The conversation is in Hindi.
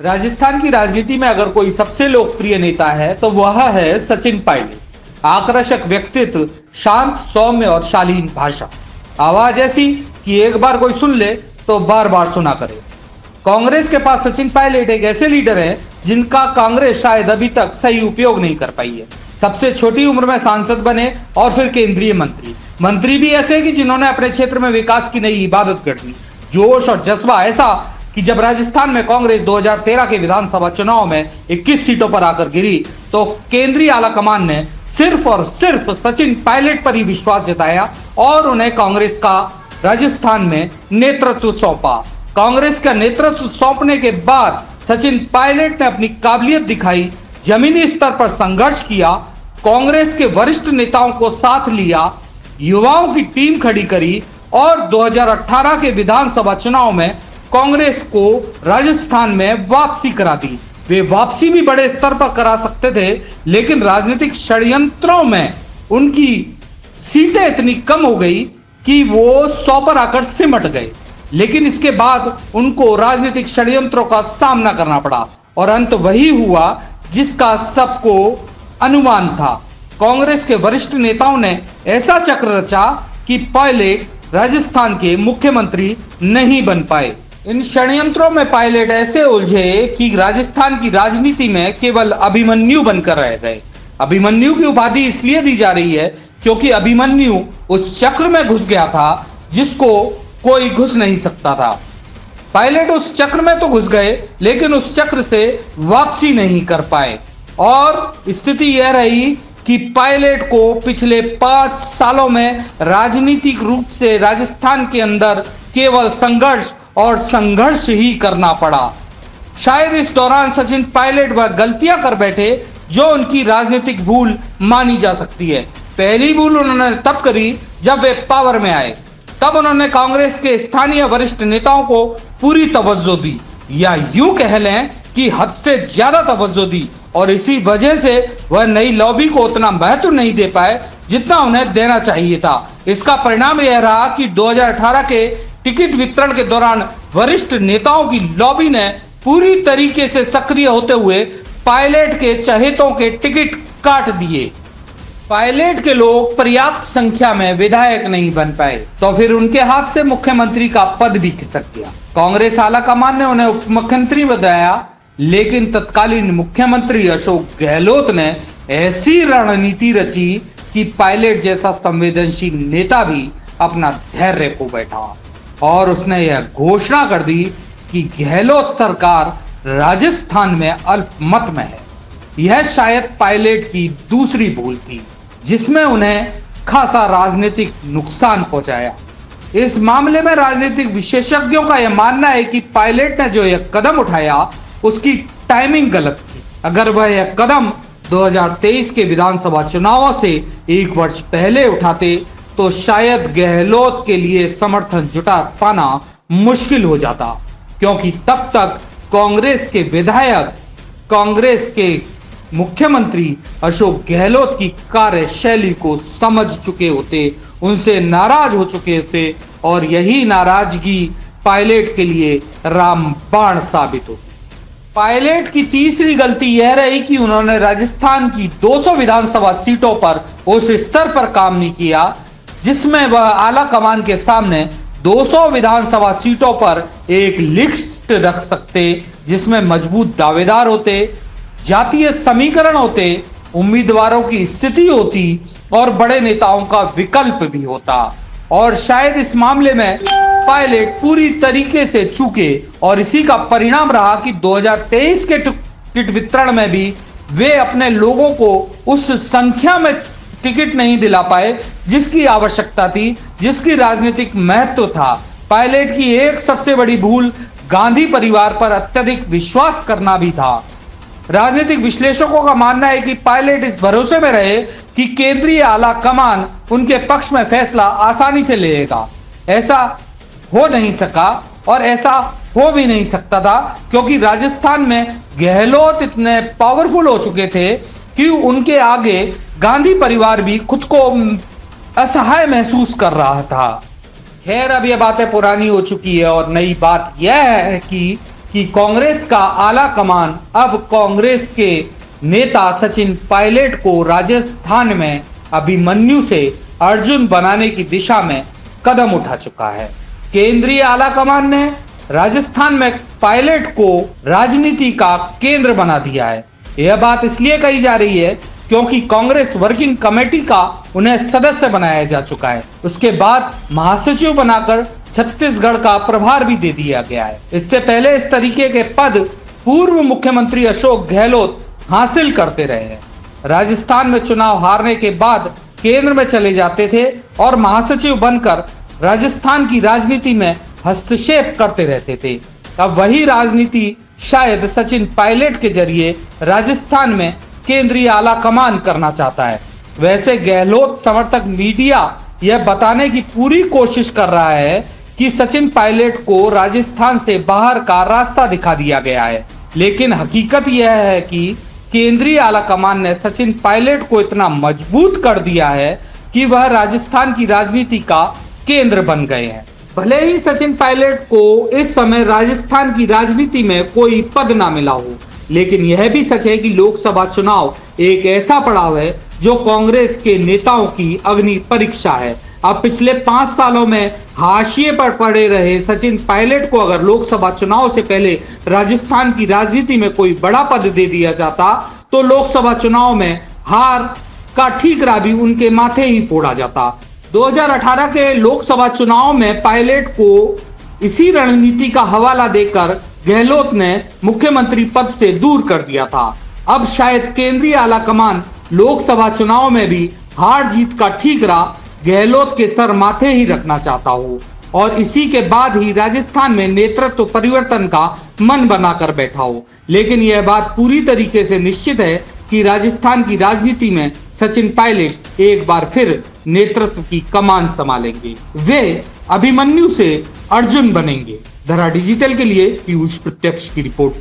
राजस्थान की राजनीति में अगर कोई सबसे लोकप्रिय नेता है तो वह है सचिन पायलट। आकर्षक व्यक्तित्व, शांत, सौम्य और शालीन भाषा, आवाज ऐसी कि एक बार कोई सुन ले तो बार बार सुना करे। कांग्रेस के पास सचिन पायलट एक ऐसे लीडर हैं जिनका कांग्रेस शायद अभी तक सही उपयोग नहीं कर पाई है। सबसे छोटी उम्र में सांसद बने और फिर केंद्रीय मंत्री भी ऐसे कि जिन्होंने अपने क्षेत्र में विकास की नई इबादत कर दी। जोश और जज्बा ऐसा कि जब राजस्थान में कांग्रेस 2013 के विधानसभा चुनाव में 21 सीटों पर आकर गिरी तो केंद्रीय आला कमान ने सिर्फ और सिर्फ सचिन पायलट पर ही विश्वास जताया और उन्हें कांग्रेस का राजस्थान में नेतृत्व सौंपा। कांग्रेस का नेतृत्व सौंपने के बाद सचिन पायलट ने अपनी काबिलियत दिखाई, जमीनी स्तर पर संघर्ष किया, कांग्रेस के वरिष्ठ नेताओं को साथ लिया, युवाओं की टीम खड़ी करी और 2018 के विधानसभा चुनाव में कांग्रेस को राजस्थान में वापसी करा दी। वे वापसी भी बड़े स्तर पर करा सकते थे, लेकिन राजनीतिक षड्यंत्रों में उनकी सीटें इतनी कम हो गई कि वो 100 पर आकर सिमट गए। लेकिन इसके बाद उनको राजनीतिक षड्यंत्रों का सामना करना पड़ा और अंत वही हुआ जिसका सबको अनुमान था। कांग्रेस के वरिष्ठ नेताओं ने ऐसा चक्र रचा कि पायलट राजस्थान के मुख्यमंत्री नहीं बन पाए। इन षड्यंत्रों में पायलट ऐसे उलझे कि राजस्थान की राजनीति में केवल अभिमन्यु बनकर रह गए। अभिमन्यु की उपाधि इसलिए दी जा रही है क्योंकि अभिमन्यु उस चक्र में घुस गया था जिसको कोई घुस नहीं सकता था। पायलट उस चक्र में तो घुस गए लेकिन उस चक्र से वापसी नहीं कर पाए और स्थिति यह रही कि पायलट को पिछले 5 सालों में राजनीतिक रूप से राजस्थान के अंदर केवल संघर्ष ही करना पड़ा। शायद इस दौरान सचिन पायलट वह गलतियां कर बैठे जो उनकी राजनीतिक भूल मानी जा सकती है। पहली भूल उन्होंने तब करी जब वे पावर में आए। तब उन्होंने कांग्रेस के स्थानीय वरिष्ठ नेताओं को पूरी तवज्जो दी, या यूं कह लें कि हद से ज्यादा तवज्जो दी, और इसी वजह से वह नई लॉबी को उतना महत्व नहीं दे पाए जितना उन्हें देना चाहिए था। इसका परिणाम यह रहा कि 2018 के टिकट वितरण के दौरान वरिष्ठ नेताओं की लॉबी ने पूरी तरीके से सक्रिय होते हुए पायलट के चहेतों के टिकट काट दिए। पायलट के लोग पर्याप्त संख्या में विधायक नहीं बन पाए तो फिर उनके हाथ से मुख्यमंत्री का पद भी खिसक गया। कांग्रेस आला कमान ने उन्हें उप मुख्यमंत्री बनाया, लेकिन तत्कालीन मुख्यमंत्री अशोक गहलोत ने ऐसी रणनीति रची कि पायलट जैसा संवेदनशील नेता भी अपना धैर्य खो बैठा और उसने यह घोषणा कर दी कि गहलोत सरकार राजस्थान में अल्पमत में है। यह शायद पायलट की दूसरी भूल थी जिसमें उन्हें खासा राजनीतिक नुकसान पहुंचाया। इस मामले में राजनीतिक विशेषज्ञों का यह मानना है कि पायलट ने जो यह कदम उठाया उसकी टाइमिंग गलत थी। अगर वह यह कदम 2023 के विधानसभा चुनावों से 1 वर्ष पहले उठाते तो शायद गहलोत के लिए समर्थन जुटा पाना मुश्किल हो जाता, क्योंकि तब तक कांग्रेस के विधायक कांग्रेस के मुख्यमंत्री अशोक गहलोत की कार्यशैली को समझ चुके होते, उनसे नाराज हो चुके होते और यही नाराजगी पायलट के लिए रामबाण साबित होती। पायलट की तीसरी गलती यह रही कि उन्होंने राजस्थान की 200 विधानसभा सीटों पर उस स्तर पर काम नहीं किया जिसमें वह आला कमान के सामने 200 विधानसभा सीटों पर एक लिस्ट रख सकते जिसमें मजबूत दावेदार होते, जातीय समीकरण होते, उम्मीदवारों की स्थिति होती और बड़े नेताओं का विकल्प भी होता। और शायद इस मामले में पायलट पूरी तरीके से चूके और इसी का परिणाम रहा कि 2023 के टिकट वितरण में भी वे अपने लोगों को उस संख्या में टिकट नहीं दिला पाए जिसकी आवश्यकता थी, जिसकी राजनीतिक महत्व था। पायलट की एक सबसे बड़ी भूल गांधी परिवार पर अत्यधिक विश्वास करना भी था। राजनीतिक विश्लेषकों का मानना है कि पायलट इस भरोसे में रहे कि केंद्रीय आला कमान उनके पक्ष में फैसला आसानी से लेगा। ऐसा हो नहीं सका और ऐसा हो भी नहीं सकता था क्योंकि राजस्थान में गहलोत इतने पावरफुल हो चुके थे कि उनके आगे गांधी परिवार भी खुद को असहाय महसूस कर रहा था। खैर, अब यह बातें पुरानी हो चुकी है और नई बात यह है कि कि कांग्रेस का आला कमान अब कांग्रेस के नेता सचिन पायलट को राजस्थान में अभिमन्यु से अर्जुन बनाने की दिशा में कदम उठा चुका है। केंद्रीय आला कमान ने राजस्थान में पायलट को राजनीति का केंद्र बना दिया है। यह बात इसलिए कही जा रही है क्योंकि कांग्रेस वर्किंग कमेटी का उन्हें सदस्य बनाया जा चुका है। उसके बाद महासचिव बनाकर छत्तीसगढ़ का प्रभार भी दे दिया गया है। इससे पहले इस तरीके के पद पूर्व मुख्यमंत्री अशोक गहलोत हासिल करते रहे हैं। राजस्थान में चुनाव हारने के बाद केंद्र में चले जाते थे और महासचिव बनकर राजस्थान की राजनीति में हस्तक्षेप करते रहते थे। अब वही राजनीति शायद सचिन पायलट के जरिए राजस्थान में केंद्रीय आला कमान करना चाहता है। वैसे गहलोत समर्थक मीडिया यह बताने की पूरी कोशिश कर रहा है कि सचिन पायलट को राजस्थान से बाहर का रास्ता दिखा दिया गया है, लेकिन हकीकत यह है कि केंद्रीय आला कमान ने सचिन पायलट को इतना मजबूत कर दिया है कि वह राजस्थान की राजनीति का केंद्र बन गए हैं। भले ही सचिन पायलट को इस समय राजस्थान की राजनीति में कोई पद ना मिला हो, लेकिन यह भी सच है कि लोकसभा चुनाव एक ऐसा पड़ाव है जो कांग्रेस के नेताओं की अग्नि परीक्षा है। अब पिछले 5 सालों में हाशिए पर पड़े रहे सचिन पायलट को अगर लोकसभा चुनाव से पहले राजस्थान की राजनीति में कोई बड़ा पद दे दिया जाता तो लोकसभा चुनाव में हार का ठीकरा भी उनके माथे ही फोड़ा जाता। 2018 के लोकसभा चुनाव में पायलट को इसी रणनीति का हवाला देकर गहलोत ने मुख्यमंत्री पद से दूर कर दिया था। अब शायद केंद्रीय आला कमान लोकसभा चुनाव में भी हार जीत का ठीकरा गहलोत के सर माथे ही रखना चाहता हो और इसी के बाद ही राजस्थान में नेतृत्व परिवर्तन का मन बनाकर बैठा हो। लेकिन यह बात पूरी तरीके से निश्चित है कि राजस्थान की राजनीति में सचिन पायलट एक बार फिर नेतृत्व की कमान संभालेंगे। वे अभिमन्यु से अर्जुन बनेंगे। धरा डिजिटल के लिए पीयूष प्रत्यक्ष की रिपोर्ट।